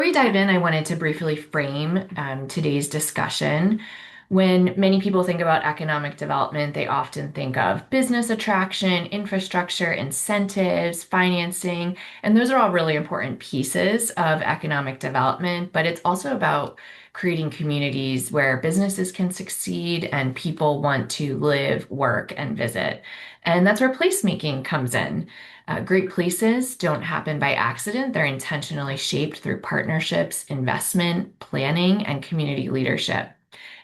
Before we dive in, I wanted to briefly frame today's discussion. When many people think about economic development, they often think of business attraction, infrastructure, incentives, financing, and those are all really important pieces of economic development. But it's also about creating communities where businesses can succeed and people want to live, work, and visit. And that's where placemaking comes in. Great places don't happen by accident. They're intentionally shaped through partnerships, investment, planning, and community leadership.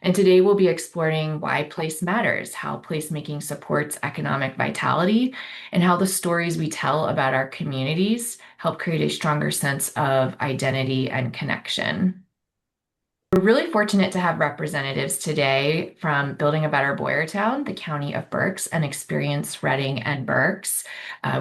And today we'll be exploring why place matters, how placemaking supports economic vitality, and how the stories we tell about our communities help create a stronger sense of identity and connection. We're really fortunate to have representatives today from Building a Better Boyertown, the County of Berks, and Experience Reading and Berks,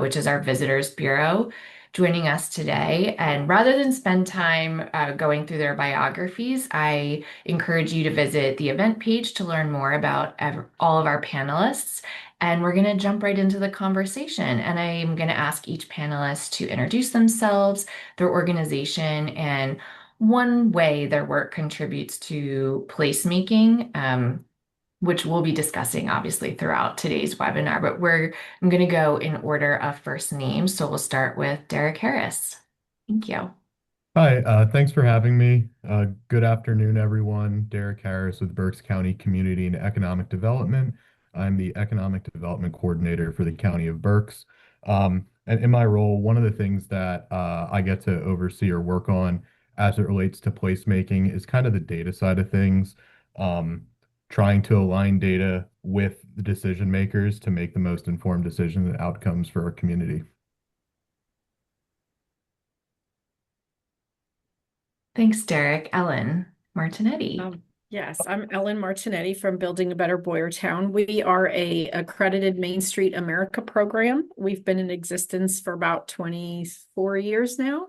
which is our Visitors Bureau, joining us today. And rather than spend time going through their biographies, I encourage you to visit the event page to learn more about all of our panelists. And we're going to jump right into the conversation. And I'm going to ask each panelist to introduce themselves, their organization, and one way their work contributes to placemaking, which we'll be discussing obviously throughout today's webinar, but I'm going to go in order of first names. So we'll start with Derek Harris. Thank you. Hi, thanks for having me. Good afternoon, everyone. Derek Harris with Berks County Community and Economic Development. I'm the Economic Development Coordinator for the County of Berks. And in my role, one of the things that I get to oversee or work on as it relates to placemaking is kind of the data side of things, um, trying to align data with the decision makers to make the most informed decisions and outcomes for our community. Thanks, Derek. Ellen Martinetti. Yes, I'm Ellen Martinetti from Building a Better Boyertown. We are a accredited Main Street America program. We've been in existence for about 24 years now.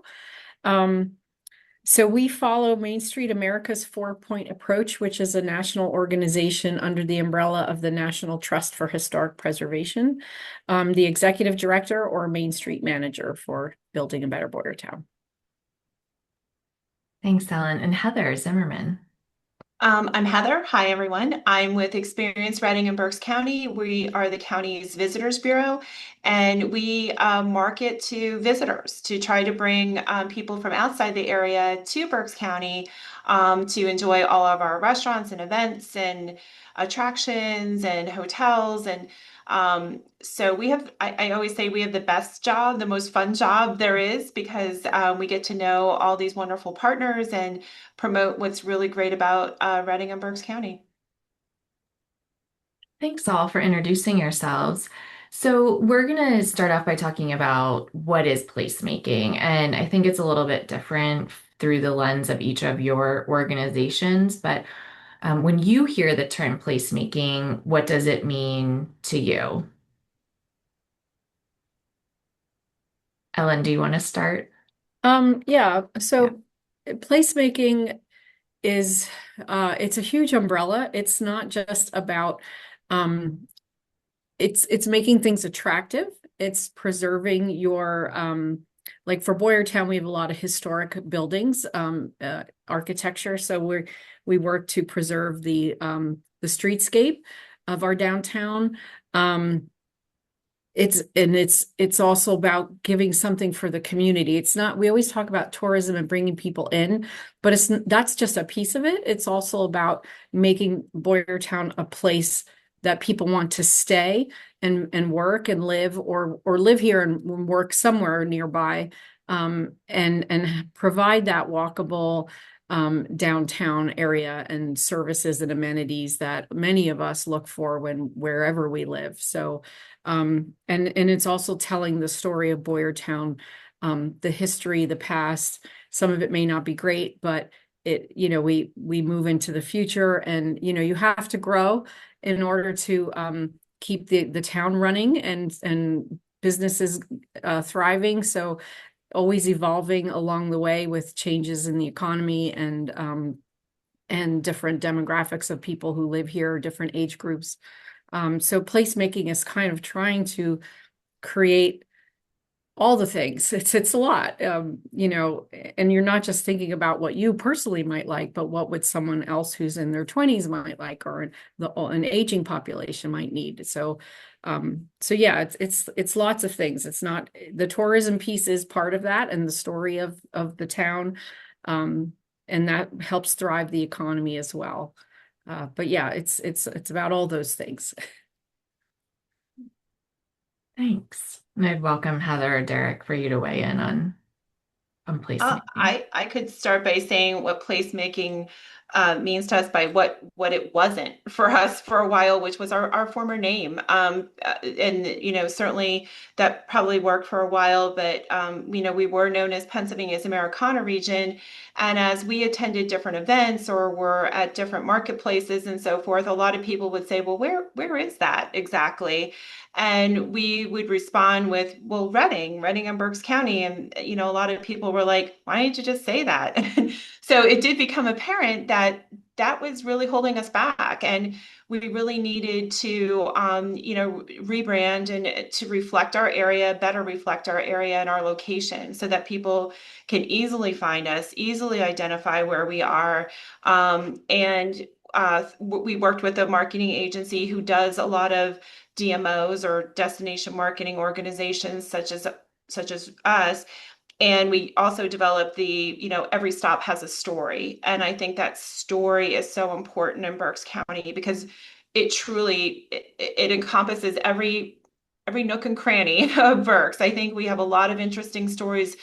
So we follow Main Street America's 4-point approach, which is a national organization under the umbrella of the National Trust for Historic Preservation, the executive director or Main Street manager for Building a Better Boyertown. Thanks, Ellen. And Heather Zimmerman. I'm Heather. Hi, everyone. I'm with Experience Reading in Berks County. We are the county's Visitors Bureau, and we market to visitors to try to bring people from outside the area to Berks County to enjoy all of our restaurants and events and attractions and hotels. And so I always say we have the best job, the most fun job there is because we get to know all these wonderful partners and promote what's really great about Reading and Berks County. Thanks all for introducing yourselves. So we're going to start off by talking about what is placemaking, and I think it's a little bit different through the lens of each of your organizations, but when you hear the term placemaking, what does it mean to you? Ellen, do you want to start? Yeah, so placemaking is it's a huge umbrella. It's not just about it's making things attractive. It's preserving your like for Boyertown, we have a lot of historic buildings, architecture. So we work to preserve the streetscape of our downtown. It's also about giving something for the community. It's not, we always talk about tourism and bringing people in, but that's just a piece of it. It's also about making Boyertown a place that people want to stay and work and live or live here and work somewhere nearby, and provide that walkable downtown area and services and amenities that many of us look for wherever we live. So and it's also telling the story of Boyertown, the history, the past. Some of it may not be great, but we move into the future, and you have to grow in order to keep the town running and businesses thriving. So always evolving along the way with changes in the economy and different demographics of people who live here, different age groups. So placemaking is kind of trying to create all the things. It's a lot, and you're not just thinking about what you personally might like, but what would someone else who's in their 20s might like, or an aging population might need. So yeah, it's lots of things. It's not the tourism piece is part of that and the story of the town, and that helps thrive the economy as well. But yeah, it's about all those things. Thanks. And I'd welcome Heather or Derek for you to weigh in on placemaking. I could start by saying what placemaking means to us by what it wasn't for us for a while, which was our former name. And certainly that probably worked for a while, but we were known as Pennsylvania's Americana region. And as we attended different events or were at different marketplaces and so forth, a lot of people would say, well, where is that exactly? And we would respond with, well, Reading in Berks County. And, a lot of people were like, why didn't you just say that? So it did become apparent that that was really holding us back. And we really needed to, rebrand and to reflect our area, better reflect our area and our location so that people can easily find us, easily identify where we are. And we worked with a marketing agency who does a lot of DMOs or destination marketing organizations such as us. And we also developed every stop has a story. And I think that story is so important in Berks County because it encompasses every nook and cranny of Berks. I think we have a lot of interesting stories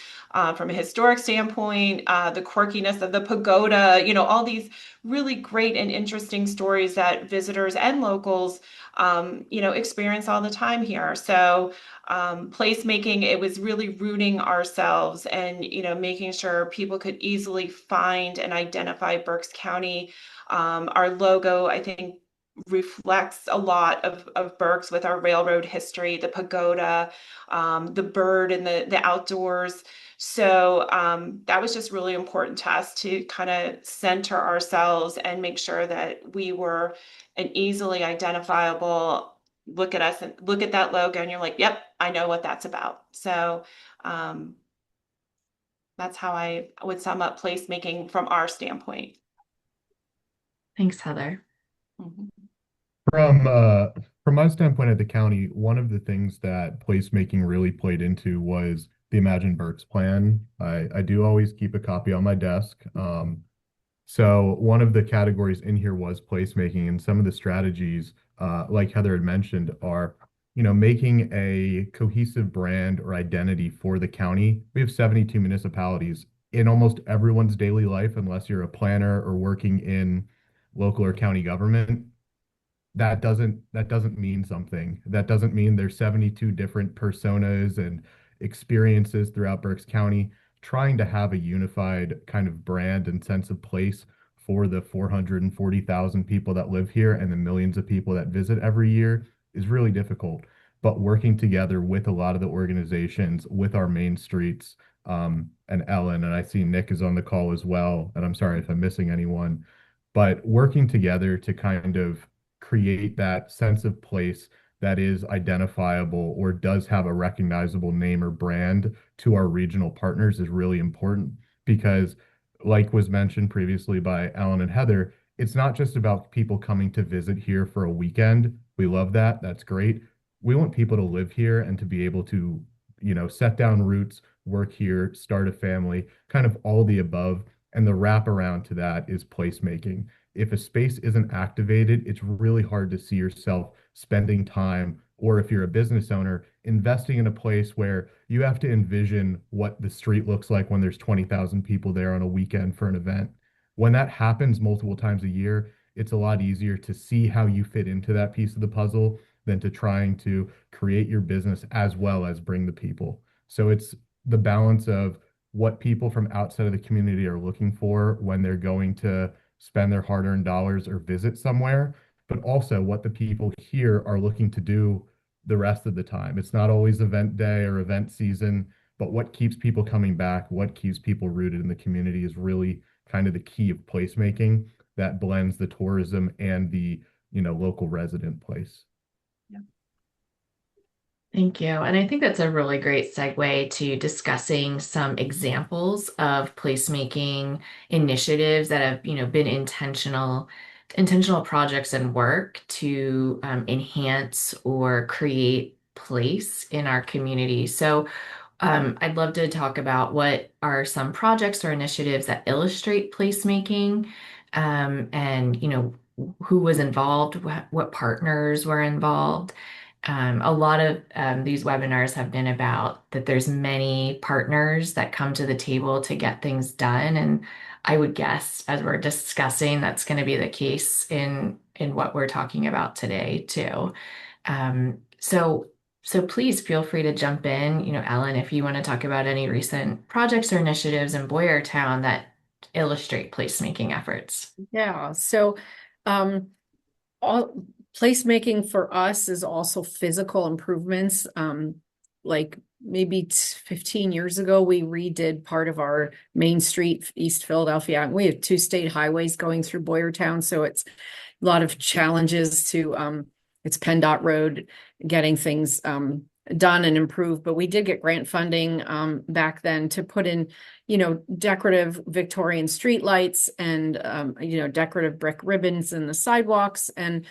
from a historic standpoint, the quirkiness of the pagoda, all these really great and interesting stories that visitors and locals, experience all the time here. So placemaking, it was really rooting ourselves and, making sure people could easily find and identify Berks County. Our logo, I think, reflects a lot of Berks with our railroad history, the pagoda, the bird and the outdoors. So that was just really important to us to kind of center ourselves and make sure that we were an easily identifiable look at us and look at that logo and you're like, yep, I know what that's about. So um, that's how I would sum up placemaking from our standpoint. Thanks, Heather. Mhm. From uh, from my standpoint at the county, one of the things that placemaking really played into was the Imagine Burks plan. I do always keep a copy on my desk. So one of the categories in here was placemaking, and some of the strategies, like Heather had mentioned, are, making a cohesive brand or identity for the county. We have 72 municipalities in almost everyone's daily life, unless you're a planner or working in local or county government. That doesn't mean something. That doesn't mean there's 72 different personas and experiences throughout Berks County. Trying to have a unified kind of brand and sense of place for the 440,000 people that live here and the millions of people that visit every year is really difficult. But working together with a lot of the organizations, with our main streets, and Ellen, and I see Nick is on the call as well, and I'm sorry if I'm missing anyone, but working together to kind of create that sense of place that is identifiable or does have a recognizable name or brand to our regional partners is really important because, like was mentioned previously by Alan and Heather, it's not just about people coming to visit here for a weekend. We love that. That's great. We want people to live here and to be able to, set down roots, work here, start a family, kind of all the above. And the wraparound to that is placemaking. If a space isn't activated, it's really hard to see yourself spending time, or if you're a business owner, investing in a place where you have to envision what the street looks like when there's 20,000 people there on a weekend for an event. When that happens multiple times a year, it's a lot easier to see how you fit into that piece of the puzzle than to trying to create your business as well as bring the people. So it's the balance of what people from outside of the community are looking for when they're going to spend their hard-earned dollars or visit somewhere, but also what the people here are looking to do the rest of the time. It's not always event day or event season, but what keeps people coming back, what keeps people rooted in the community is really kind of the key of placemaking that blends the tourism and the, local resident place. Thank you. And I think that's a really great segue to discussing some examples of placemaking initiatives that have, been intentional projects and work to enhance or create place in our community. So I'd love to talk about what are some projects or initiatives that illustrate placemaking, and who was involved, what partners were involved. A lot of these webinars have been about that there's many partners that come to the table to get things done, and I would guess as we're discussing that's going to be the case in what we're talking about today too. So please feel free to jump in, Ellen, if you want to talk about any recent projects or initiatives in Boyertown that illustrate placemaking efforts. Yeah. So, all placemaking for us is also physical improvements. Like maybe 15 years ago, we redid part of our Main Street, East Philadelphia. And we have two state highways going through Boyertown, so it's a lot of challenges to it's PennDOT road, getting things done and improved. But we did get grant funding back then to put in, decorative Victorian streetlights and decorative brick ribbons in the sidewalks, and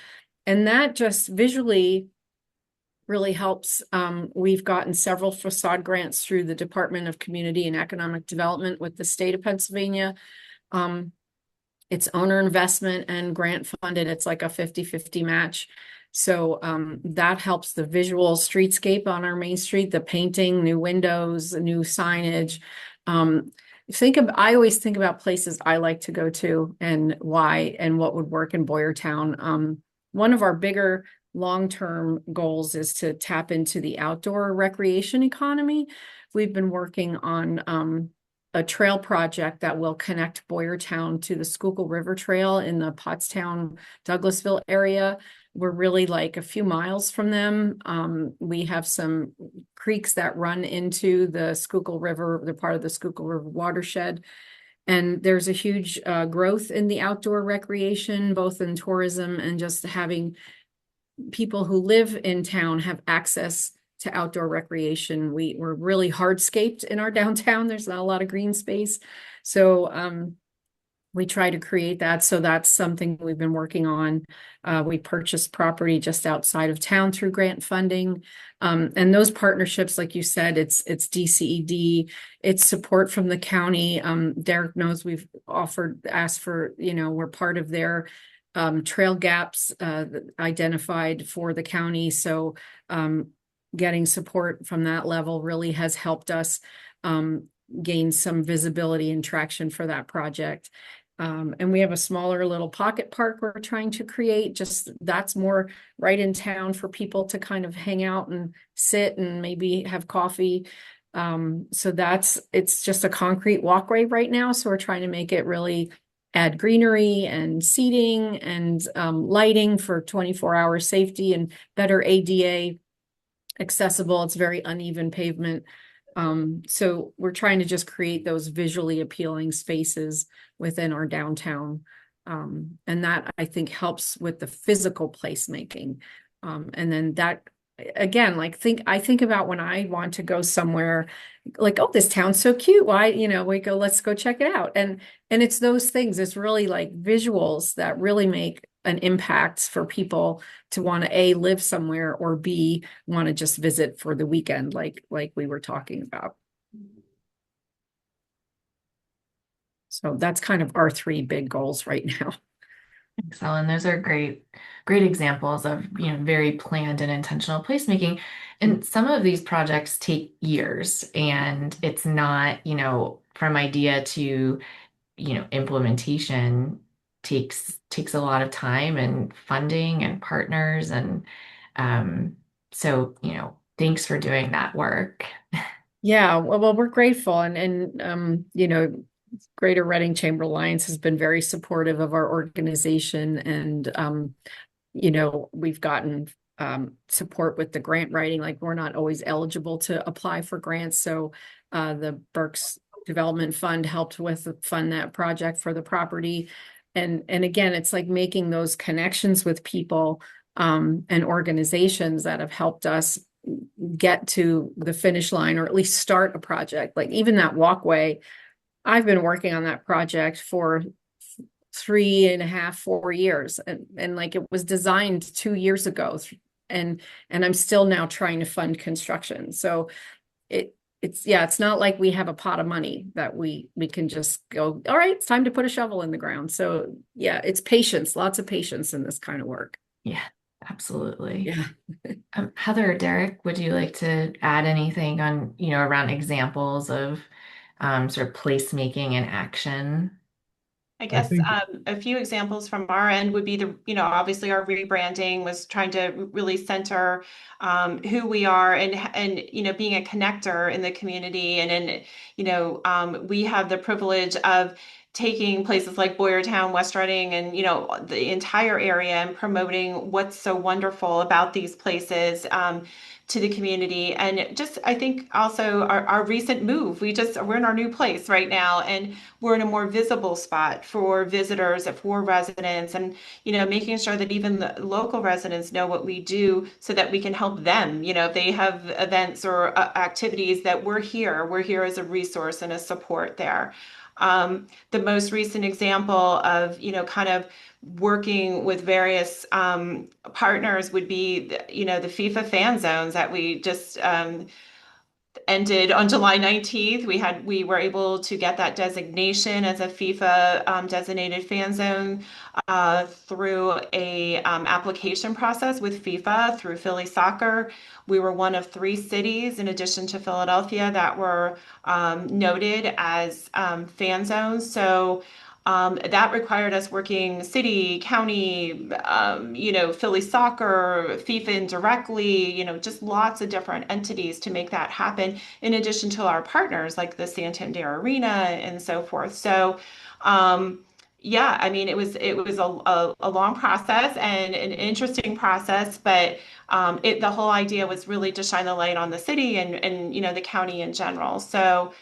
that just visually really helps. We've gotten several facade grants through the Department of Community and Economic Development with the state of Pennsylvania. It's owner investment and grant funded. It's like a 50-50 match. So that helps the visual streetscape on our Main Street, the painting, new windows, new signage. I always think about places I like to go to and why and what would work in Boyertown. One of our bigger long-term goals is to tap into the outdoor recreation economy. We've been working on a trail project that will connect Boyertown to the Schuylkill River Trail in the Pottstown, Douglasville area. We're really like a few miles from them. We have some creeks that run into the Schuylkill River, they're part of the Schuylkill River watershed. And there's a huge growth in the outdoor recreation, both in tourism and just having people who live in town have access to outdoor recreation. We're really hardscaped in our downtown. There's not a lot of green space. So we try to create that. So that's something we've been working on. We purchased property just outside of town through grant funding. And those partnerships, like you said, it's DCED, it's support from the county. Derek knows we've asked for, we're part of their trail gaps identified for the county. So getting support from that level really has helped us gain some visibility and traction for that project. And we have a smaller little pocket park we're trying to create. Just that's more right in town for people to kind of hang out and sit and maybe have coffee. So it's just a concrete walkway right now. So we're trying to make it really add greenery and seating and lighting for 24-hour safety and better ADA accessible. It's very uneven pavement. So we're trying to just create those visually appealing spaces within our downtown. And that I think helps with the physical placemaking. And then that again, I think about when I want to go somewhere like, oh, this town's so cute. Why, we go, let's go check it out. And it's those things, it's really like visuals that really make an impact for people to want to A, live somewhere, or B, want to just visit for the weekend, like we were talking about. So that's kind of our three big goals right now. Thanks, Ellen. Those are great examples of, very planned and intentional placemaking. And some of these projects take years, and it's not, from idea to, implementation takes a lot of time and funding and partners. And so, thanks for doing that work. Yeah, well, we're grateful, and Greater Reading Chamber Alliance has been very supportive of our organization, and we've gotten support with the grant writing. Like, we're not always eligible to apply for grants, so the Berks Development Fund helped fund that project for the property. And again, it's like making those connections with people and organizations that have helped us get to the finish line or at least start a project. Like even that walkway, I've been working on that project for 3.5, 4 years. And like it was designed 2 years ago. And I'm still now trying to fund construction. So it's not like we have a pot of money that we can just go, all right, it's time to put a shovel in the ground. So yeah, it's patience, lots of patience in this kind of work. Yeah, absolutely. Yeah. Heather or Derek, would you like to add anything on, around examples of sort of placemaking in action? I I guess think a few examples from our end would be obviously our rebranding was trying to really center who we are and being a connector in the community. And then, we have the privilege of taking places like Boyertown, West Reading, and, the entire area and promoting what's so wonderful about these places. To the community. And just, I think also our recent move, we're in our new place right now, and we're in a more visible spot for visitors, for residents, and making sure that even the local residents know what we do so that we can help them. If they have events or activities, that we're here as a resource and a support there. The most recent example of kind of working with various partners would be the FIFA fan zones that we just ended on July 19th. We were able to get that designation as a FIFA designated fan zone through a application process with FIFA through Philly Soccer. We were one of 3 cities, in addition to Philadelphia, that were noted as fan zones. So that required us working city, county, Philly Soccer, FIFA indirectly, just lots of different entities to make that happen, in addition to our partners like the Santander Arena and so forth. So, yeah, I mean, it was a long process and an interesting process, but the whole idea was really to shine the light on the city and the county in general. So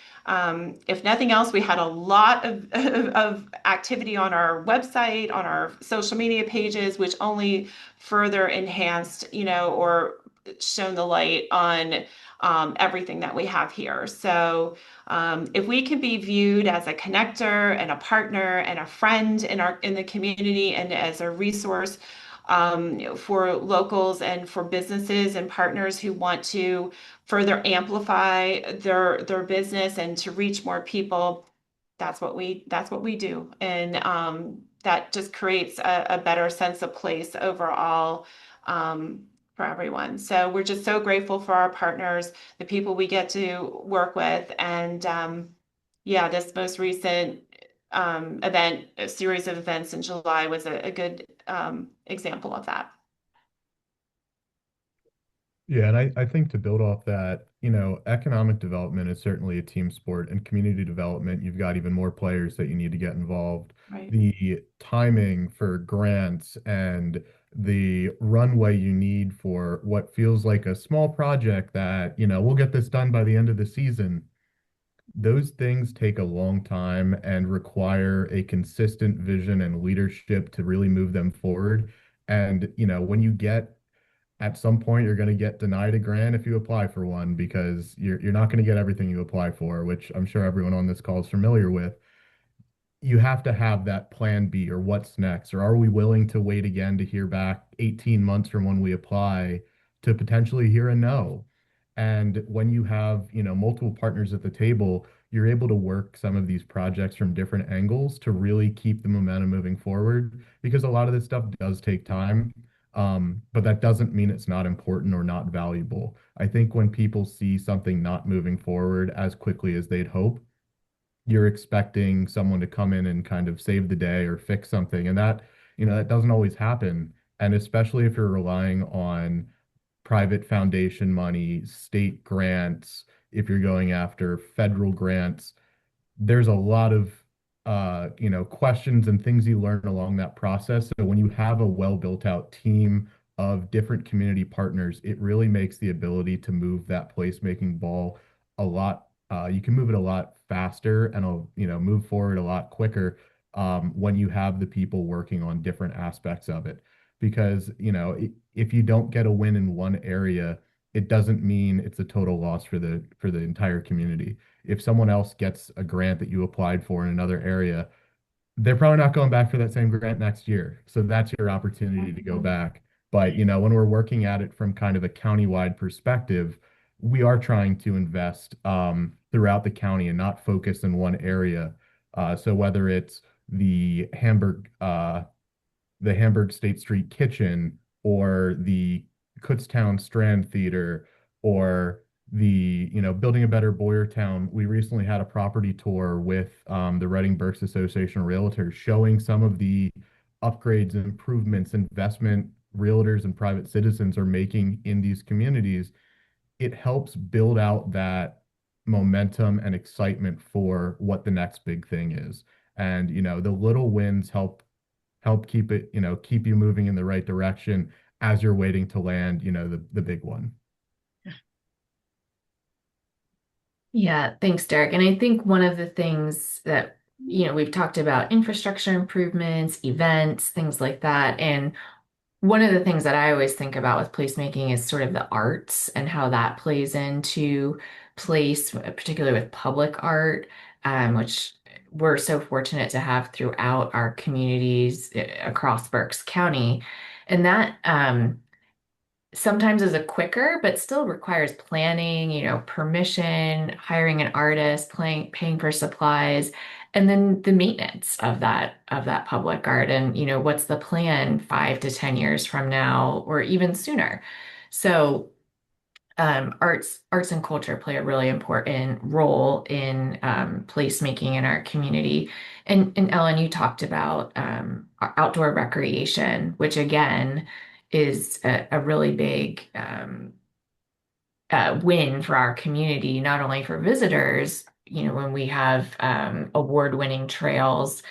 if nothing else, we had a lot of activity on our website, on our social media pages, which only further enhanced, or shone the light on everything that we have here. So if we can be viewed as a connector and a partner and a friend in the community and as a resource for locals and for businesses and partners who want to further amplify their business and to reach more people, that's what we do. And that just creates a better sense of place overall for everyone. So we're just so grateful for our partners, the people we get to work with. And yeah, this most recent event, a series of events in July was a good example of that. Yeah, and I think to build off that, economic development is certainly a team sport, and community development, you've got even more players that you need to get involved. Right. The timing for grants and the runway you need for what feels like a small project that, we'll get this done by the end of the season. Those things take a long time and require a consistent vision and leadership to really move them forward. And, when you get at some point you're going to get denied a grant if you apply for one because you're not going to get everything you apply for, which I'm sure everyone on this call is familiar with. You have to have that plan B or what's next, or are we willing to wait again to hear back 18 months from when we apply to potentially hear a no? And when you have, multiple partners at the table, you're able to work some of these projects from different angles to really keep the momentum moving forward because a lot of this stuff does take time. But that doesn't mean it's not important or not valuable. I think when people see something not moving forward as quickly as they'd hope, you're expecting someone to come in and kind of save the day or fix something. And that doesn't always happen. And especially if you're relying on private foundation money, state grants, if you're going after federal grants, there's a lot of questions and things you learn along that process. So when you have a well built out team of different community partners, it really makes the ability to move that placemaking ball a lot. You can move it a lot faster and move forward a lot quicker when you have the people working on different aspects of it. Because if you don't get a win in one area, it doesn't mean it's a total loss for the entire community. If someone else gets a grant that you applied for in another area, they're probably not going back for that same grant next year. So that's your opportunity to go back. But, when we're working at it from kind of a countywide perspective, we are trying to invest throughout the county and not focus in one area. So whether it's the Hamburg State Street Kitchen or the Kutztown Strand Theater or building a better Boyertown. We recently had a property tour with the Reading Berks Association of Realtors showing some of the upgrades, improvements, investment realtors and private citizens are making in these communities. It helps build out that momentum and excitement for what the next big thing is. And, the little wins help keep you moving in the right direction as you're waiting to land, the big one. Yeah, thanks, Derek. And I think one of the things that, we've talked about infrastructure improvements, events, things like that. And one of the things that I always think about with placemaking is sort of the arts and how that plays into place, particularly with public art, which we're so fortunate to have throughout our communities across Berks County. And that sometimes is a quicker, but still requires planning, permission, hiring an artist, paying for supplies, and then the maintenance of that public art. And, what's the plan 5 to 10 years from now, or even sooner? So arts and culture play a really important role in placemaking in our community. And Ellen, you talked about outdoor recreation, which again is a really big win for our community, not only for visitors, when we have award-winning trails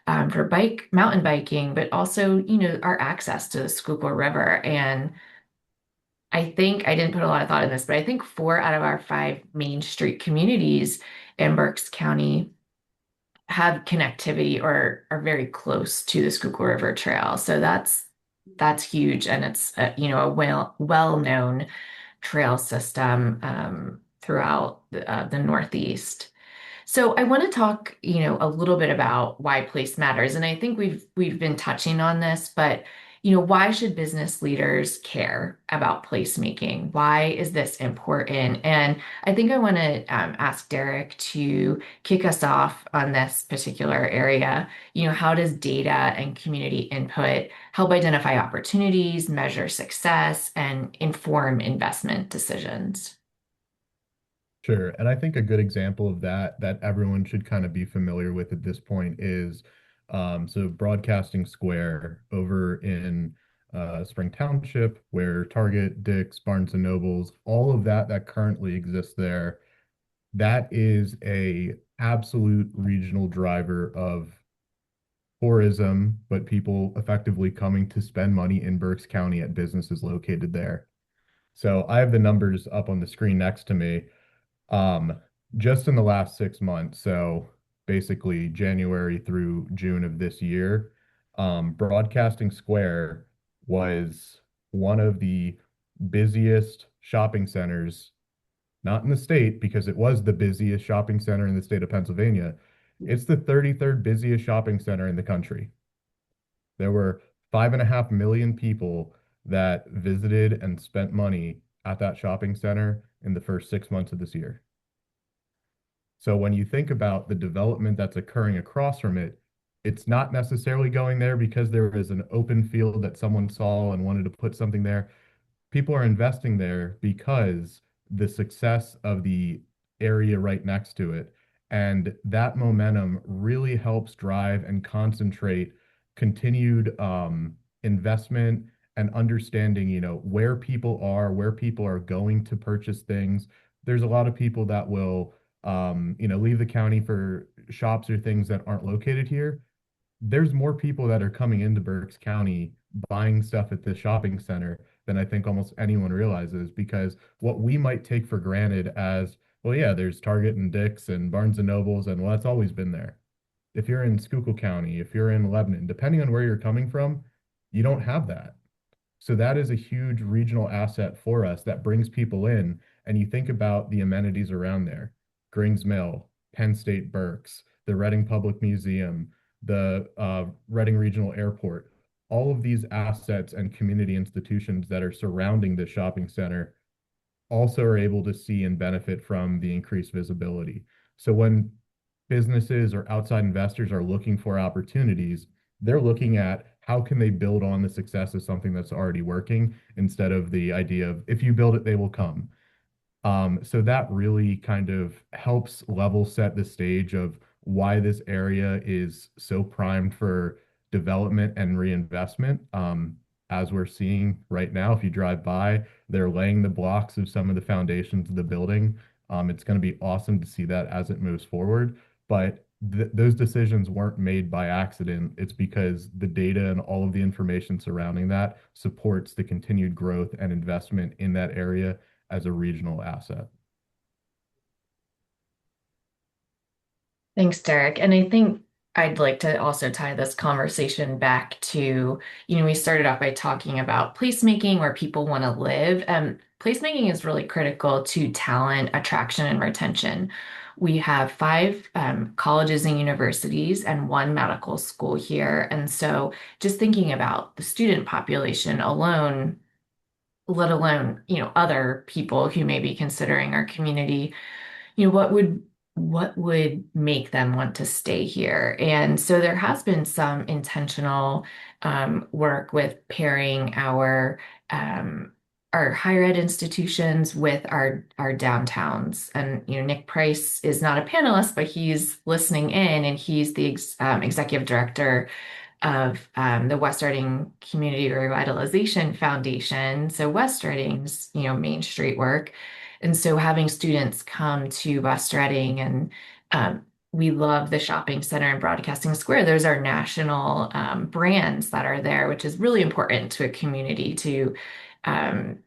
for mountain biking, but also, our access to the Schuylkill River. And I think I didn't put a lot of thought in this, but I think 4 out of our 5 Main Street communities in Berks County have connectivity or are very close to the Schuylkill River Trail. So that's huge, and it's a well-known trail system throughout the Northeast. So I want to talk, a little bit about why place matters. And I think we've been touching on this, but why should business leaders care about placemaking? Why is this important? And I think I want to ask Derek to kick us off on this particular area. How does data and community input help identify opportunities, measure success, and inform investment decisions? Sure. And I think a good example of that everyone should kind of be familiar with at this point is so Broadcasting Square over in Spring Township, where Target, Dick's, Barnes and Nobles, all of that currently exists there, that is a absolute regional driver of tourism, but people effectively coming to spend money in Berks County at businesses located there. So I have the numbers up on the screen next to me. Um, just in the last 6 months, so basically January through June of this year, Broadcasting Square was one of the busiest shopping centers, not in the state, because it was the busiest shopping center in the state of Pennsylvania. It's the 33rd busiest shopping center in the country. There were 5.5 million people that visited and spent money at that shopping center in the first 6 months of this year. So when you think about the development that's occurring across from it, it's not necessarily going there because there is an open field that someone saw and wanted to put something there. People are investing there because the success of the area right next to it, and that momentum really helps drive and concentrate continued investment and understanding, where people are going to purchase things. There's a lot of people that will, leave the county for shops or things that aren't located here. There's more people that are coming into Berks County buying stuff at this shopping center than I think almost anyone realizes, because what we might take for granted as, well, yeah, there's Target and Dick's and Barnes and Nobles, and well, that's always been there. If you're in Schuylkill County, if you're in Lebanon, depending on where you're coming from, you don't have that. So that is a huge regional asset for us that brings people in. And you think about the amenities around there, Grings Mill, Penn State Berks, the Reading Public Museum, the Reading Regional Airport, all of these assets and community institutions that are surrounding the shopping center also are able to see and benefit from the increased visibility. So when businesses or outside investors are looking for opportunities, they're looking at how can they build on the success of something that's already working instead of the idea of if you build it, they will come. So that really kind of helps level set the stage of why this area is so primed for development and reinvestment. As we're seeing right now, if you drive by, they're laying the blocks of some of the foundations of the building. It's going to be awesome to see that as it moves forward. But th those decisions weren't made by accident. It's because the data and all of the information surrounding that supports the continued growth and investment in that area as a regional asset. Thanks, Derek. And I think I'd like to also tie this conversation back to, we started off by talking about placemaking where people want to live. Placemaking is really critical to talent attraction and retention. We have five colleges and universities and one medical school here. And so just thinking about the student population alone, let alone, other people who may be considering our community, what would make them want to stay here? And so there has been some intentional work with pairing our higher ed institutions with our downtowns. And Nick Price is not a panelist, but he's listening in, and he's the executive director of the West Reading Community Revitalization Foundation. So West Reading's, Main Street work. And so having students come to West Reading and we love the shopping center and Broadcasting Square. Those are national brands that are there, which is really important to a community to, um,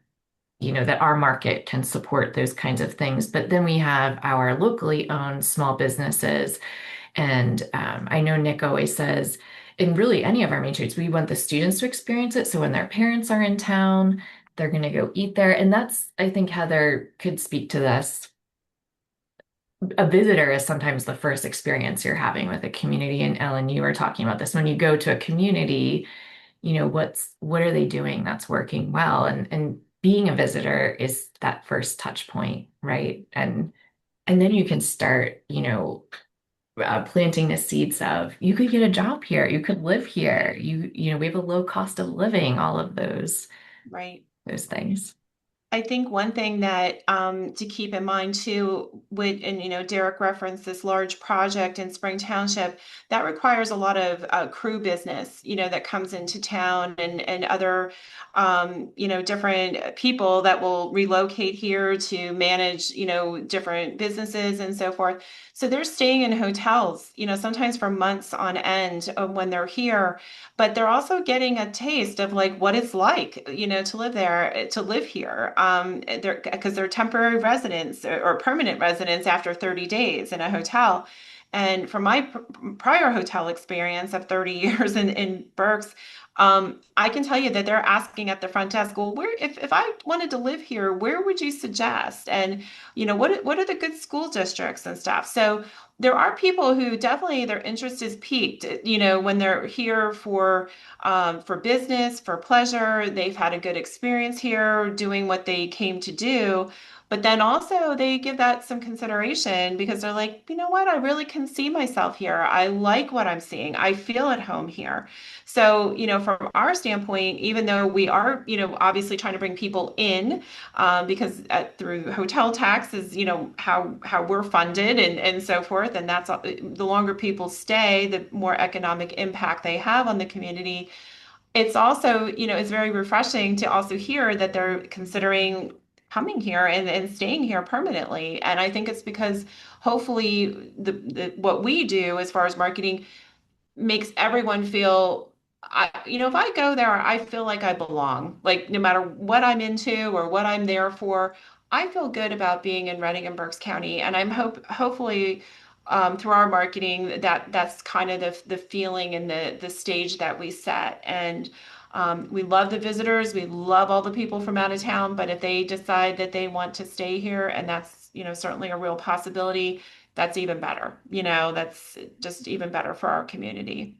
that our market can support those kinds of things. But then we have our locally owned small businesses. And I know Nick always says, in really any of our main streets, we want the students to experience it. So when their parents are in town, they're going to go eat there. And that's, I think Heather could speak to this. A visitor is sometimes the first experience you're having with a community. And Ellen, you were talking about this. When you go to a community, what are they doing that's working well? And being a visitor is that first touch point, right? And then you can start, planting the seeds of you could get a job here, you could live here, we have a low cost of living, all of Right. those things. I think one thing that to keep in mind too, and Derek referenced this large project in Spring Township that requires a lot of crew business, that comes into town and other, different people that will relocate here to manage, different businesses and so forth. So they're staying in hotels, sometimes for months on end when they're here, but they're also getting a taste of like what it's like, to live there, to live here. Because they're temporary residents or permanent residents after 30 days in a hotel. And from my prior hotel experience of 30 years in Berks, I can tell you that they're asking at the front desk, well, if I wanted to live here, where would you suggest? And what are the good school districts and stuff? So there are people who definitely their interest is piqued, when they're here for business, for pleasure. They've had a good experience here doing what they came to do. But then also they give that some consideration because they're like, you know what? I really can see myself here. I like what I'm seeing. I feel at home here. So, from our standpoint, even though we are, obviously trying to bring people in, because through hotel taxes, how we're funded and so forth, and that's the longer people stay, the more economic impact they have on the community. It's also, it's very refreshing to also hear that they're considering coming here and staying here permanently. And I think it's because hopefully the what we do as far as marketing makes everyone feel if I go there, I feel like I belong. Like no matter what I'm into or what I'm there for, I feel good about being in Reading and Berks County. And I'm hopefully through our marketing that's kind of the feeling and the stage that we set. And We love the visitors, we love all the people from out of town, but if they decide that they want to stay here, and that's, certainly a real possibility, that's even better. That's just even better for our community.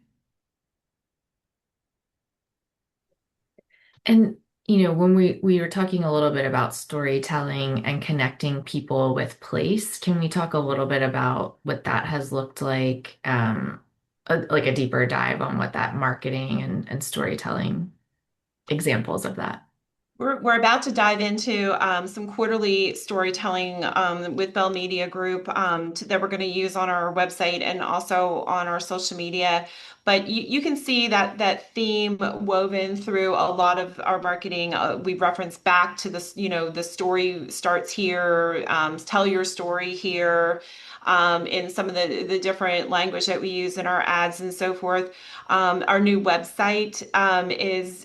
And when we were talking a little bit about storytelling and connecting people with place, can we talk a little bit about what that has looked like, like a deeper dive on what that marketing and storytelling examples of that? We're about to dive into some quarterly storytelling with Bell Media Group that we're going to use on our website and also on our social media. But you can see that theme woven through a lot of our marketing. We reference back to this, the story starts here, tell your story here. In some of the different language that we use in our ads and so forth. Our new website is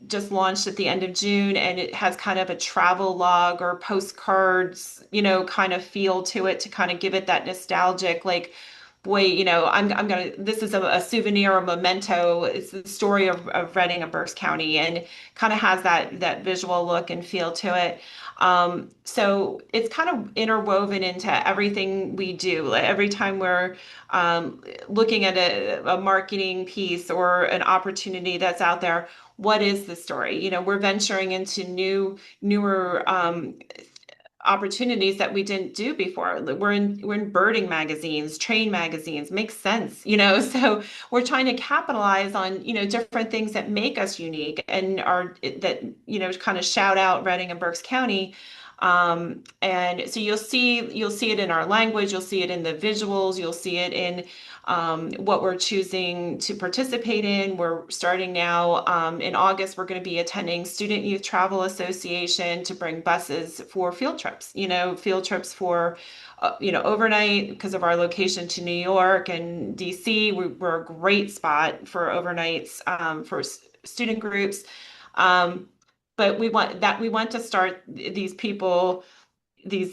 just launched at the end of June, and it has kind of a travel log or postcards, kind of feel to it to kind of give it that nostalgic, like, boy, this is a souvenir, a memento. It's the story of Reading and Berks County, and kind of has that visual look and feel to it. So it's kind of interwoven into everything we do. Like, every time we're looking at a marketing piece or an opportunity that's out there, what is the story? We're venturing into newer opportunities that we didn't do before. We're in birding magazines, train magazines. Makes sense. So we're trying to capitalize on, different things that make us unique and are that, kind of shout out Reading and Berks County. And so you'll see it in our language, you'll see it in the visuals, you'll see it in what we're choosing to participate in. We're starting now in August. We're going to be attending Student Youth Travel Association to bring buses for field trips. Field trips for overnight, because of our location to New York and DC. We're a great spot for overnights for student groups. But we want to start these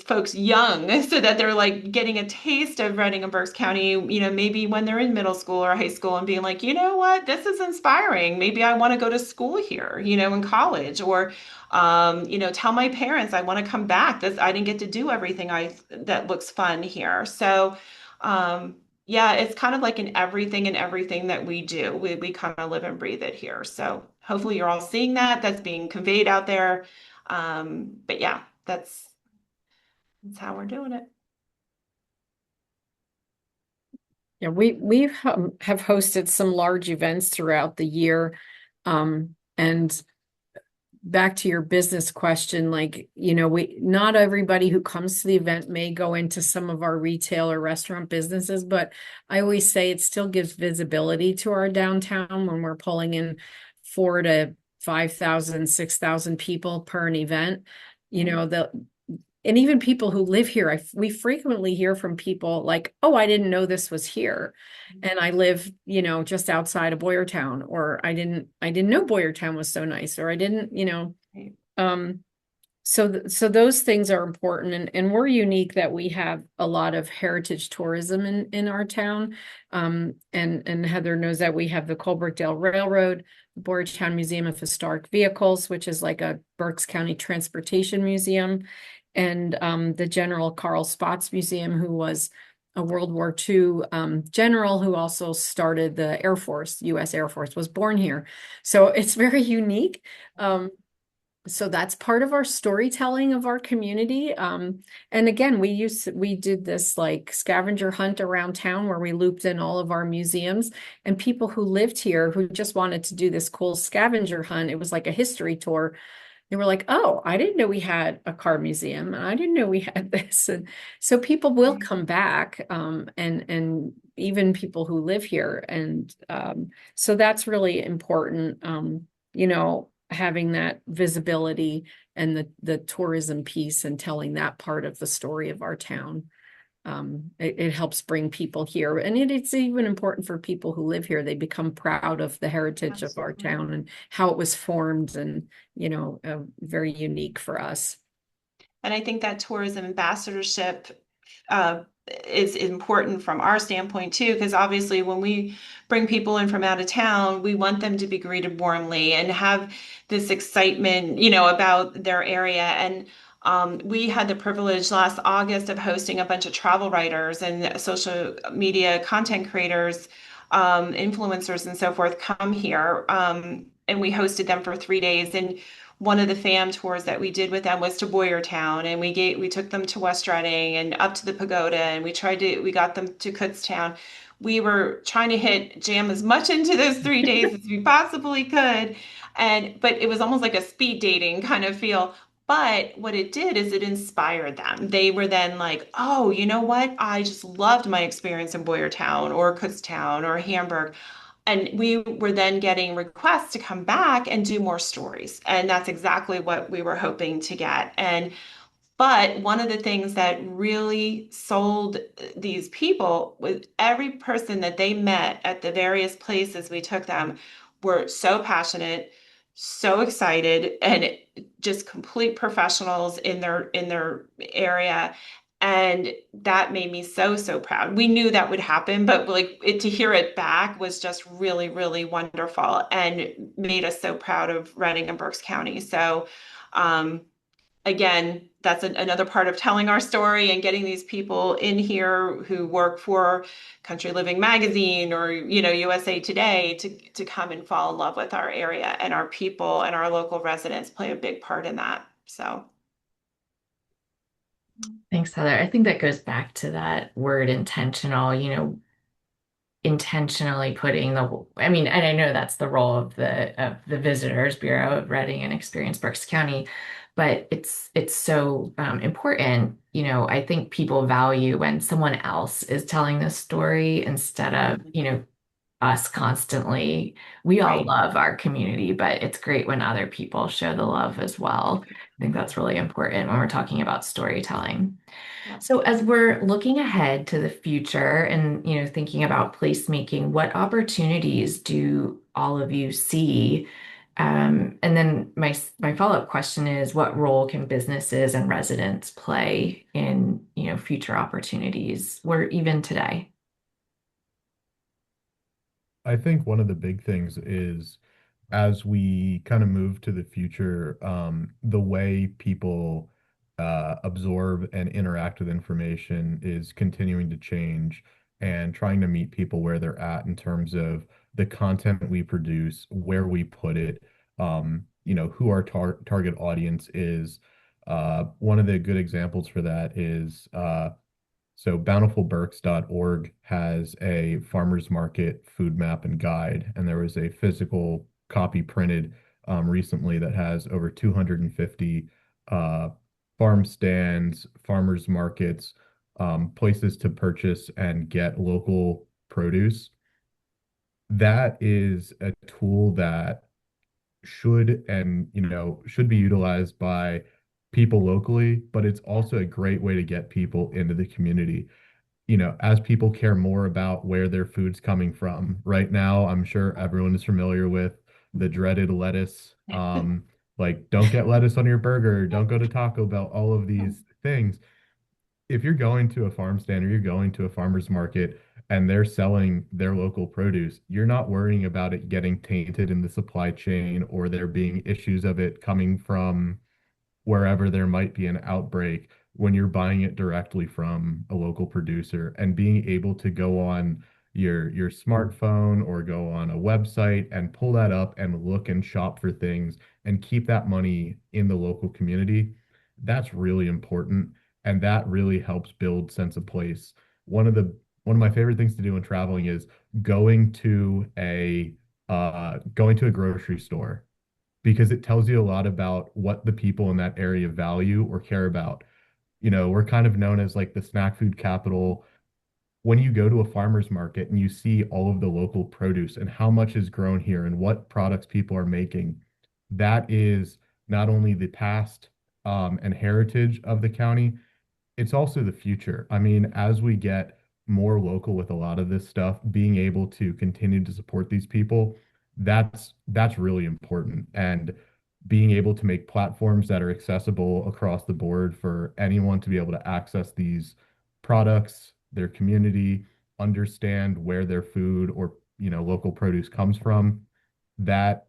folks young so that they're like getting a taste of Reading and Berks County, maybe when they're in middle school or high school, and being like, you know what, this is inspiring. Maybe I want to go to school here, in college, or, tell my parents I want to come back. I didn't get to do everything that looks fun here. So, yeah, it's kind of like in everything and everything that we do. We kind of live and breathe it here. So hopefully you're all seeing that's being conveyed out there. But yeah, that's how we're doing it. Yeah, we've have hosted some large events throughout the year. And back to your business question, like, not everybody who comes to the event may go into some of our retail or restaurant businesses, but I always say it still gives visibility to our downtown when we're pulling in 4 to 5,000, 6,000 people per an event. And even people who live here, we frequently hear from people like, oh, I didn't know this was here. And I live, just outside of Boyertown, or I didn't know Boyertown was so nice, or I didn't, so those things are important, and we're unique that we have a lot of heritage tourism in our town. And Heather knows that we have the Colbrookdale Railroad, the Boyertown Museum of Historic Vehicles, which is like a Berks County transportation museum, and the General Carl Spaatz Museum, who was a World War II general who also started the Air Force, U.S. Air Force, was born here. So it's very unique. So that's part of our storytelling of our community. And again, we did this like scavenger hunt around town where we looped in all of our museums, and people who lived here who just wanted to do this cool scavenger hunt. It was like a history tour. They were like, oh, I didn't know we had a car museum, and I didn't know we had this. And so people will come back, and even people who live here. And so that's really important, having that visibility and the tourism piece and telling that part of the story of our town. It helps bring people here, and it's even important for people who live here. They become proud of the heritage of our town and how it was formed, and very unique for us. And I think that tourism ambassadorship is important from our standpoint too, because obviously when we bring people in from out of town, we want them to be greeted warmly and have this excitement, about their area. And we had the privilege last August of hosting a bunch of travel writers and social media content creators, influencers and so forth come here. And we hosted them for 3 days. And one of the fam tours that we did with them was to Boyertown, and we took them to West Reading and up to the pagoda, and we got them to Kutztown. We were trying to jam as much into those 3 days as we possibly could. But it was almost like a speed dating kind of feel. But what it did is it inspired them. They were then like, oh, you know what? I just loved my experience in Boyertown or Kutztown or Hamburg. And we were then getting requests to come back and do more stories. And that's exactly what we were hoping to get. But one of the things that really sold these people was every person that they met at the various places we took them were so passionate, so excited, and just complete professionals in their area. And that made me so, so proud. We knew that would happen, but to hear it back was just really, really wonderful and made us so proud of Reading and Berks County. So, um, again, that's another part of telling our story and getting these people in here who work for Country Living Magazine or USA Today to come and fall in love with our area, and our people and our local residents play a big part in that. So Thanks, Heather. I think that goes back to that word intentional, intentionally putting I mean, and I know that's the role of the Visitors Bureau of Reading and Experience Berks County, but it's so important. I think people value when someone else is telling this story instead of, us constantly. We all right. love our community, but it's great when other people show the love as well. I think that's really important when we're talking about storytelling. Yeah. So as we're looking ahead to the future and, thinking about placemaking, what opportunities do all of you see? And then my follow-up question is, what role can businesses and residents play in, future opportunities or even today? I think one of the big things is as we kind of move to the future, the way people absorb and interact with information is continuing to change and trying to meet people where they're at in terms of the content we produce, where we put it, who our target audience is. One of the good examples for that is so bountifulberks.org has a farmers market food map and guide, and there was a physical copy printed recently that has over 250 uh, farm stands, farmers markets, places to purchase and get local produce. That is a tool that should be utilized by people locally, but it's also a great way to get people into the community. As people care more about where their food's coming from. Right now, I'm sure everyone is familiar with the dreaded lettuce. Like, don't get lettuce on your burger, don't go to Taco Bell, all of these things. If you're going to a farm stand or you're going to a farmer's market and they're selling their local produce, you're not worrying about it getting tainted in the supply chain or there being issues of it coming from wherever there might be an outbreak when you're buying it directly from a local producer and being able to go on your smartphone or go on a website and pull that up and look and shop for things and keep that money in the local community. That's really important, and that really helps build sense of place. One of my favorite things to do when traveling is going to a grocery store because it tells you a lot about what the people in that area value or care about. We're kind of known as like the snack food capital. When you go to a farmer's market and you see all of the local produce and how much is grown here and what products people are making, that is not only the past and heritage of the county, it's also the future. I mean, as we get more local with a lot of this stuff, being able to continue to support these people, that's really important. And being able to make platforms that are accessible across the board for anyone to be able to access these products their community, understand where their food or, local produce comes from. That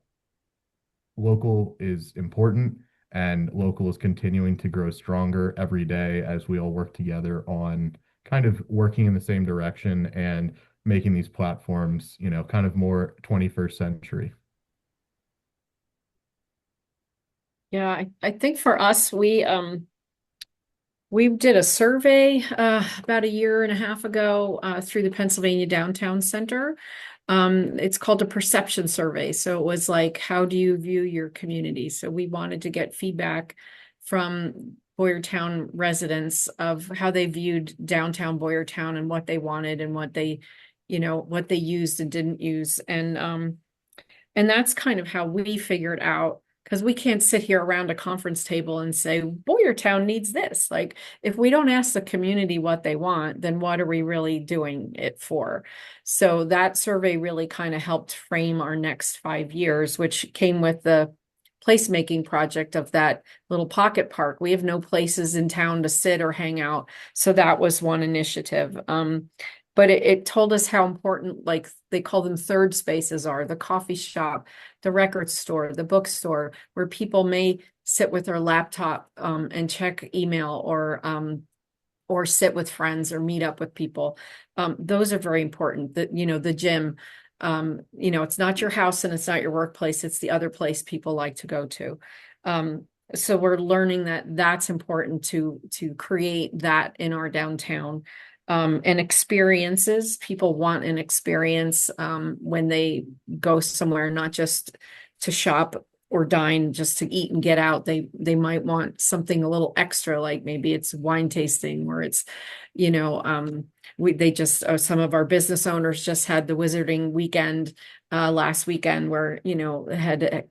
local is important, and local is continuing to grow stronger every day as we all work together on kind of working in the same direction and making these platforms, kind of more 21st century. Yeah, I think for us, we did a survey about a year and a half ago through the Pennsylvania Downtown Center. It's called a perception survey. So it was like, how do you view your community? So we wanted to get feedback from Boyertown residents of how they viewed downtown Boyertown and what they wanted and what they used and didn't use. And that's kind of how we figured out, because we can't sit here around a conference table and say, Boyertown needs this. Like, if we don't ask the community what they want, then what are we really doing it for? So that survey really kind of helped frame our next 5 years, which came with the placemaking project of that little pocket park. We have no places in town to sit or hang out. So that was one initiative. But it told us how important, like they call them third spaces, are the coffee shop, the record store, the bookstore, where people may sit with their laptop and check email or sit with friends or meet up with people. Those are very important. The gym, it's not your house and it's not your workplace. It's the other place people like to go to. So we're learning that that's important to create that in our downtown. And experiences. People want an experience when they go somewhere, not just to shop or dine, just to eat and get out. They might want something a little extra, like maybe it's wine tasting, or it's, they just some of our business owners just had the Wizarding weekend last weekend, where had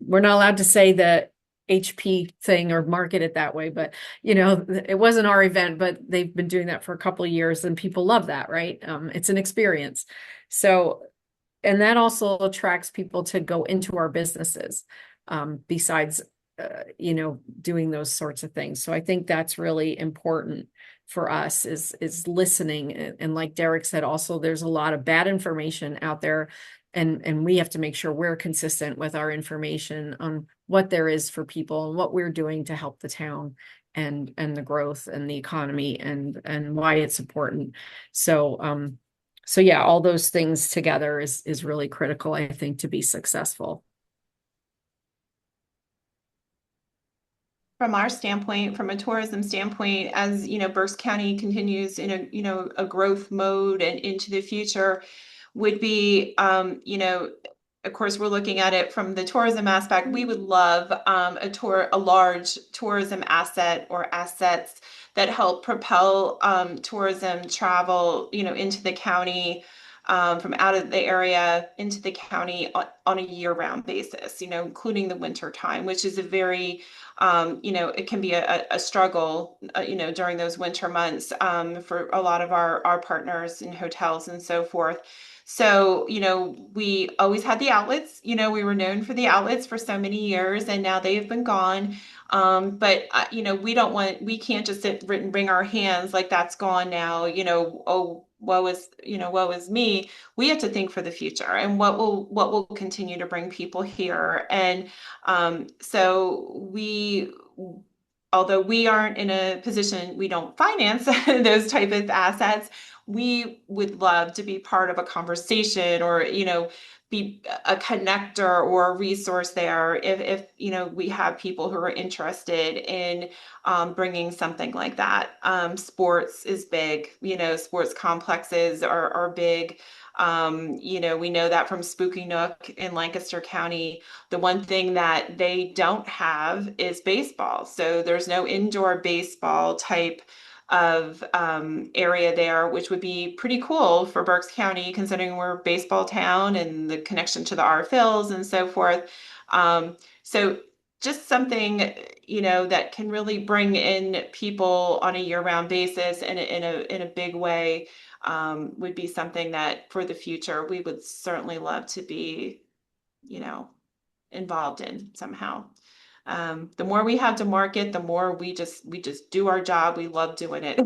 we're not allowed to say that HP thing or market it that way, but it wasn't our event, but they've been doing that for a couple of years and people love that, right? It's an experience. So, and that also attracts people to go into our businesses, besides, doing those sorts of things. So I think that's really important for us is listening. And like Derek said, also, there's a lot of bad information out there. And we have to make sure we're consistent with our information on what there is for people and what we're doing to help the town and the growth and the economy and why it's important. So yeah, all those things together is really critical, I think, to be successful. From our standpoint, from a tourism standpoint, as Berks County continues in a growth mode and into the future, would be of course we're looking at it from the tourism aspect. We would love a large tourism asset or assets that help propel tourism travel into the county, from out of the area into the county on a year-round basis, including the winter time, which is a very it can be a struggle, during those winter months, for a lot of our partners in hotels and so forth. So, we always had the outlets, we were known for the outlets for so many years, and now they have been gone. But we can't just sit and wring our hands like that's gone now, oh, woe is me. We have to think for the future and what will continue to bring people here. And so although we aren't in a position, we don't finance those type of assets, we would love to be part of a conversation or, be a connector or a resource there if we have people who are interested in bringing something like that. Sports is big, sports complexes are big. We know that from Spooky Nook in Lancaster County. The one thing that they don't have is baseball. So there's no indoor baseball type of area there, which would be pretty cool for Berks County, considering we're a baseball town and the connection to the R-Phils and so forth. So just something, that can really bring in people on a year-round basis and in a big way, would be something that for the future we would certainly love to be, involved in somehow. The more we have to market, the more we just do our job. We love doing it.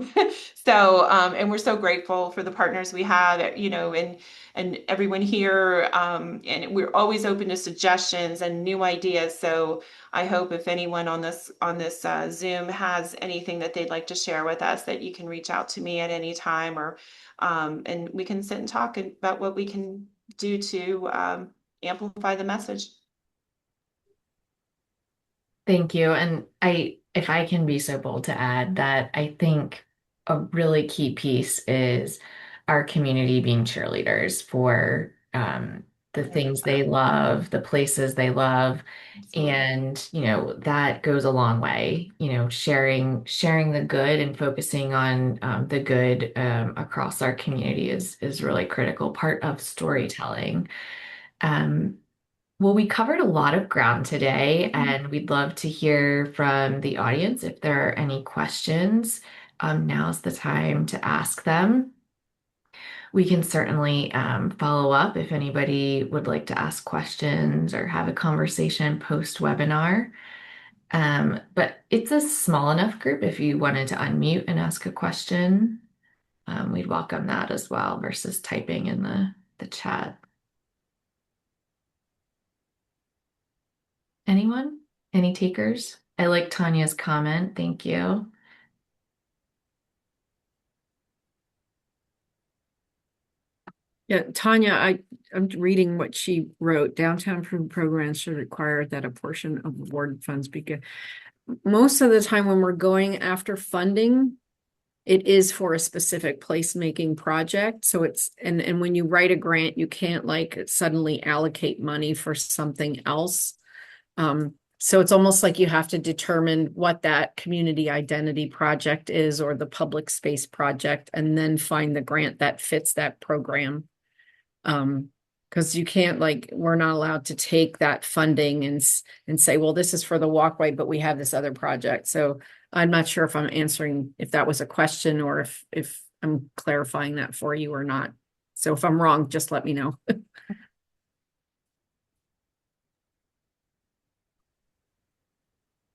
So, and we're so grateful for the partners we have, and everyone here. And we're always open to suggestions and new ideas. So I hope if anyone on this Zoom has anything that they'd like to share with us, that you can reach out to me at any time, or and we can sit and talk about what we can do to amplify the message. Thank you. And if I can be so bold to add that I think a really key piece is our community being cheerleaders for the things they love, the places they love. Absolutely. And, that goes a long way, sharing the good and focusing on the good across our community is really critical part of storytelling. Um, well, we covered a lot of ground today, and we'd love to hear from the audience if there are any questions. Now's the time to ask them. We can certainly follow up if anybody would like to ask questions or have a conversation post-webinar. But it's a small enough group if you wanted to unmute and ask a question, we'd welcome that as well versus typing in the chat. Anyone? Any takers? I like Tanya's comment. Thank you. Yeah, Tanya, I'm reading what she wrote. Downtown food programs should require that a portion of award funds be good. Most of the time when we're going after funding, it is for a specific placemaking project. So and when you write a grant, you can't like suddenly allocate money for something else. So it's almost like you have to determine what that community identity project is or the public space project, and then find the grant that fits that program. Because you can't we're not allowed to take that funding and say, well, this is for the walkway, but we have this other project. So I'm not sure if I'm answering if that was a question or if I'm clarifying that for you or not. So if I'm wrong, just let me know.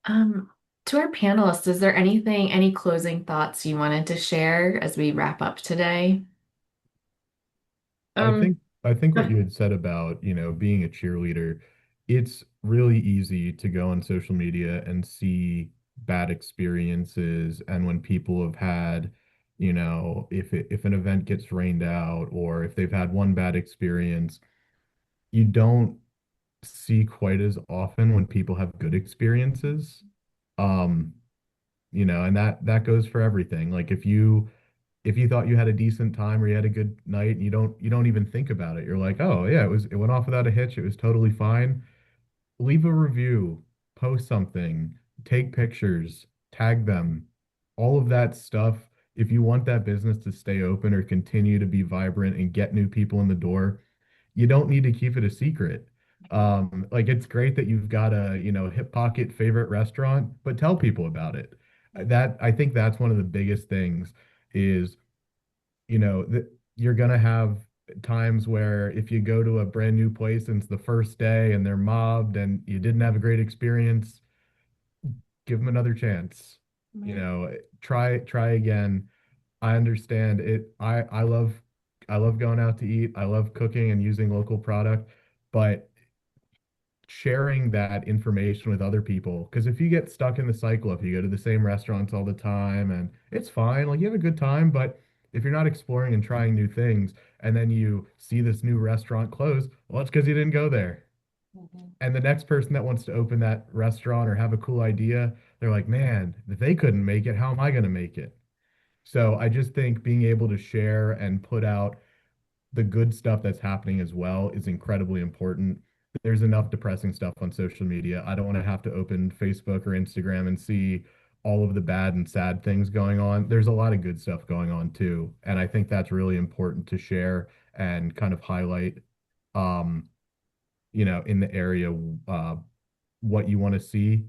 To our panelists, is there any closing thoughts you wanted to share as we wrap up today? I think Um, I think what you had said about, being a cheerleader, it's really easy to go on social media and see bad experiences, and when people have had, if an event gets rained out or if they've had one bad experience, you don't see quite as often when people have good experiences. Um, and that goes for everything. Like if you thought you had a decent time or you had a good night and you don't even think about it. You're like, "Oh, yeah, it went off without a hitch. It was totally fine." Leave a review, post something, take pictures, tag them. All of that stuff. If you want that business to stay open or continue to be vibrant and get new people in the door, you don't need to keep it a secret. Like it's great that you've got a, hip pocket favorite restaurant, but tell people about it. That I think that's one of the biggest things is, that you're gonna have times where if you go to a brand new place and it's the first day and they're mobbed and you didn't have a great experience, give them another chance. You Right. know, try again. I understand it. I love going out to eat. I love cooking and using local product, but sharing that information with other people, because if you get stuck in the cycle, if you go to the same restaurants all the time and it's fine, like you have a good time, but if you're not exploring and trying new things and then you see this new restaurant close, well, it's because you didn't go there. Mhm. And the next person that wants to open that restaurant or have a cool idea, they're like, man, if they couldn't make it, how am I going to make it? So I just think being able to share and put out the good stuff that's happening as well is incredibly important. There's enough depressing stuff on social media. I don't want to have to open Facebook or Instagram and see all of the bad and sad things going on. There's a lot of good stuff going on too. And I think that's really important to share and kind of highlight, um, in the area, uh, what you want to see.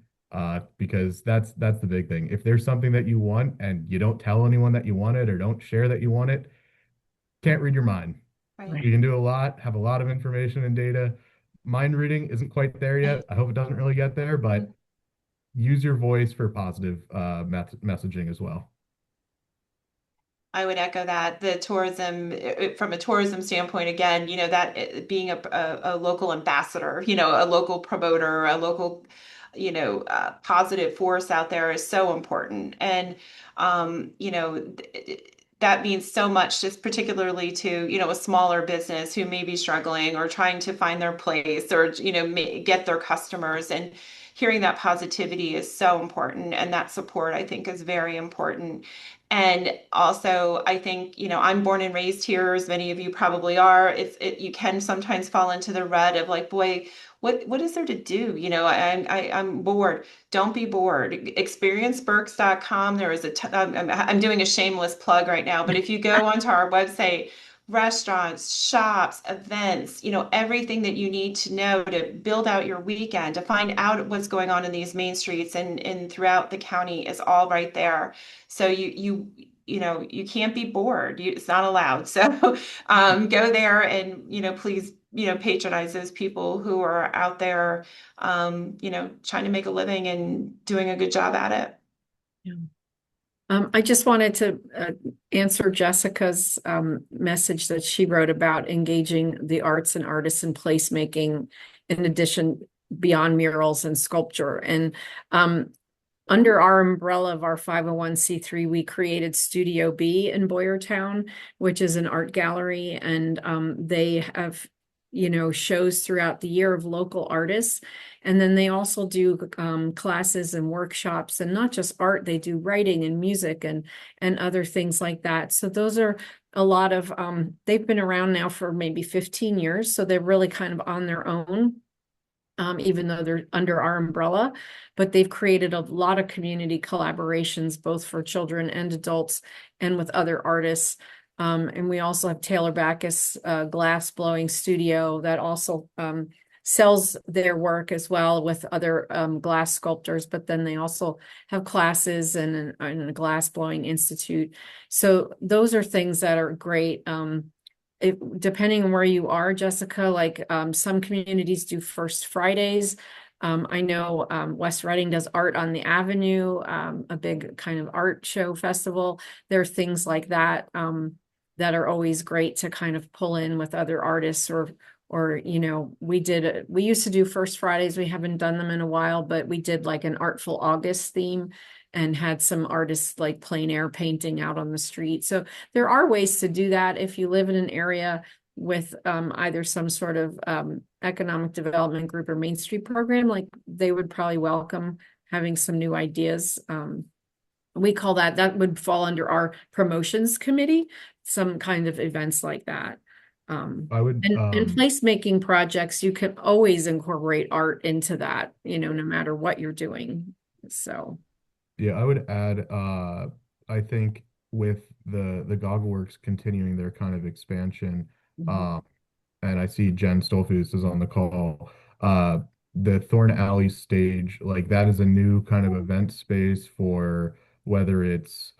Because that's the big thing. If there's something that you want and you don't tell anyone that you want it or don't share that you want it, can't read your mind. Right. You can do a lot, have a lot of information and data. Mind reading isn't quite there yet. I hope it doesn't really get there, but use your voice for positive messaging as well. I would echo that. The tourism, from a tourism standpoint, again, that being a local ambassador, a local promoter, a local, positive force out there is so important. And, that means so much, just particularly to, a smaller business who may be struggling or trying to find their place or, get their customers. And hearing that positivity is so important. And that support, I think, is very important. And also, I think, I'm born and raised here, as many of you probably are. You can sometimes fall into the rut of like, boy, what is there to do? I'm bored. Don't be bored. Experienceberks.com. There is I'm doing a shameless plug right now, but if you go onto our website, restaurants, shops, events, everything that you need to know to build out your weekend, to find out what's going on in these main streets and throughout the county is all right there. So you can't be bored. It's not allowed. So go there and please patronize those people who are out there trying to make a living and doing a good job at it. Yeah. I just wanted to answer Jessica's message that she wrote about engaging the arts and artists in placemaking, in addition, beyond murals and sculpture. And under our umbrella of our 501c3, we created Studio B in Boyertown, which is an art gallery, and they have shows throughout the year of local artists. And then they also do classes and workshops, and not just art, they do writing and music and other things like that. So those are a lot of, they've been around now for maybe 15 years. So they're really kind of on their own, even though they're under our umbrella, but they've created a lot of community collaborations, both for children and adults and with other artists. And we also have Taylor Backus glass blowing studio that also sells their work as well with other glass sculptors, but then they also have classes and a glass blowing institute. So those are things that are great. Depending on where you are, Jessica, like some communities do First Fridays. I know West Reading does Art on the Avenue, a big kind of art show festival. There are things like that that are always great to kind of pull in with other artists or we used to do First Fridays. We haven't done them in a while, but we did like an Artful August theme and had some artists like plein air painting out on the street. So there are ways to do that if you live in an area with either some sort of economic development group or Main Street program. Like they would probably welcome having some new ideas. We call that would fall under our promotions committee, some kind of events like that. I would And placemaking projects, you can always incorporate art into that, no matter what you're doing. So yeah, I would add I think with the Goggleworks continuing their kind of expansion, um and I see Jen Stolfus is on the call. The Thorn Alley stage, like that is a new kind of event space for whether it's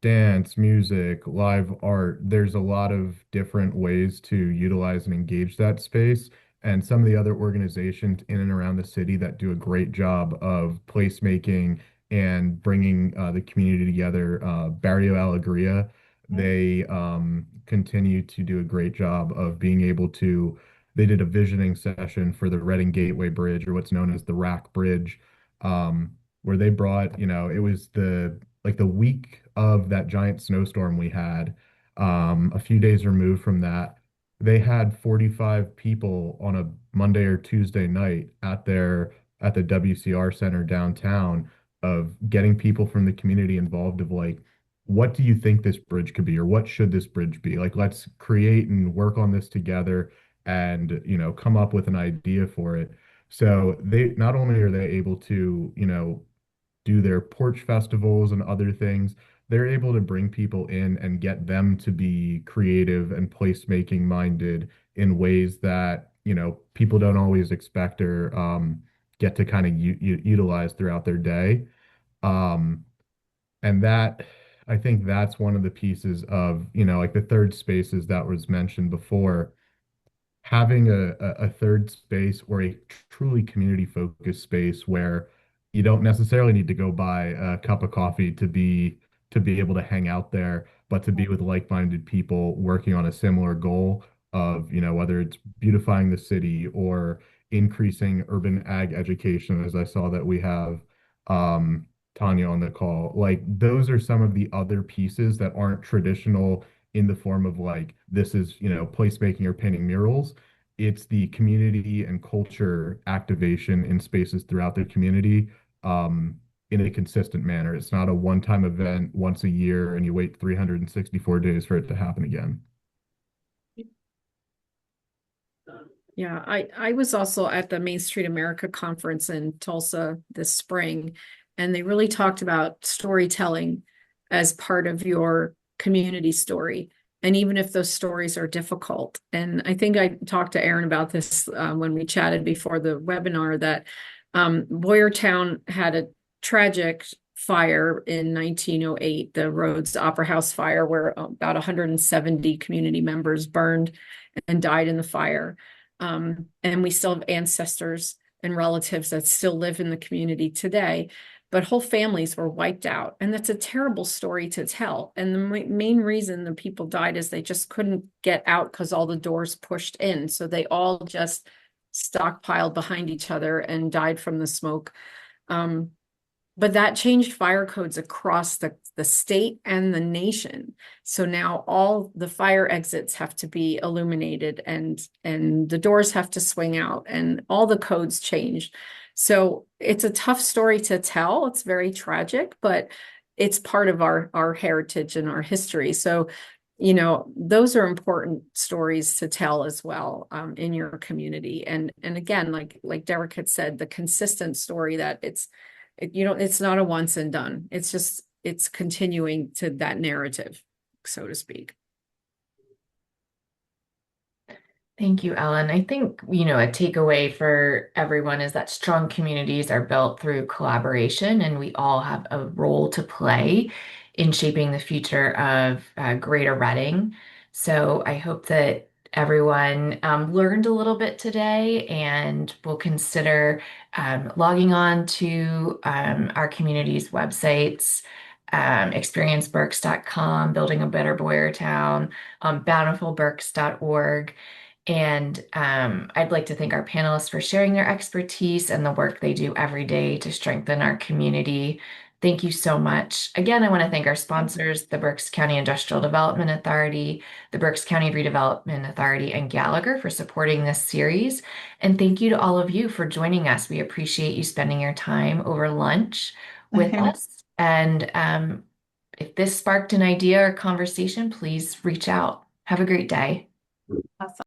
dance, music, live art. There's a lot of different ways to utilize and engage that space. And some of the other organizations in and around the city that do a great job of placemaking and bringing the community together. Barrio Alegria, they continue to do a great job of being able to. They did a visioning session for the Reading Gateway Bridge, or what's known as the Rack Bridge, where they brought, it was the week of that giant snowstorm we had, a few days removed from that, they had 45 people on a Monday or Tuesday night at the WCR Center downtown, of getting people from the community involved of like, what do you think this bridge could be, or what should this bridge be? Like, let's create and work on this together and, come up with an idea for it. So they not only are they able to, do their porch festivals and other things, they're able to bring people in and get them to be creative and placemaking minded in ways that, people don't always expect or get to kind of utilize throughout their day. Um, and that, I think that's one of the pieces of, like the third spaces that was mentioned before, having a third space or a truly community focused space where you don't necessarily need to go buy a cup of coffee to be able to hang out there, but to be with like-minded people working on a similar goal of, whether it's beautifying the city or increasing urban ag education, as I saw that we have Tanya on the call. Like those are some of the other pieces that aren't traditional in the form of like this is, placemaking or painting murals. It's the community and culture activation in spaces throughout the community um, in a consistent manner. It's not a one-time event once a year and you wait 364 days for it to happen again. Yeah, I was also at the Main Street America conference in Tulsa this spring, and they really talked about storytelling as part of your community story. And even if those stories are difficult, and I think I talked to Aaron about this when we chatted before the webinar, that Boyertown had a tragic fire in 1908, the Rhodes Opera House fire, where about 170 community members burned and died in the fire. And we still have ancestors and relatives that still live in the community today, but whole families were wiped out. And that's a terrible story to tell. And the main reason the people died is they just couldn't get out because all the doors pushed in. So they all just stockpiled behind each other and died from the smoke. But that changed fire codes across the state and the nation. So now all the fire exits have to be illuminated and the doors have to swing out and all the codes changed. So it's a tough story to tell. It's very tragic, but it's part of our heritage and our history. So, those are important stories to tell as well in your community. And again, like Derek had said, the consistent story that it's not a once and done. It's continuing to that narrative, so to speak. Thank you, Ellen. I think, a takeaway for everyone is that strong communities are built through collaboration, and we all have a role to play in shaping the future of Greater Reading. So I hope that everyone learned a little bit today and will consider logging on to our community's websites, experienceberks.com, Building a Better Boyertown, bountifulberks.org. And I'd like to thank our panelists for sharing their expertise and the work they do every day to strengthen our community. Thank you so much. Again, I want to thank our sponsors, the Berks County Industrial Development Authority, the Berks County Redevelopment Authority, and Gallagher for supporting this series. And thank you to all of you for joining us. We appreciate you spending your time over lunch with us. And if this sparked an idea or conversation, please reach out. Have a great day. Awesome.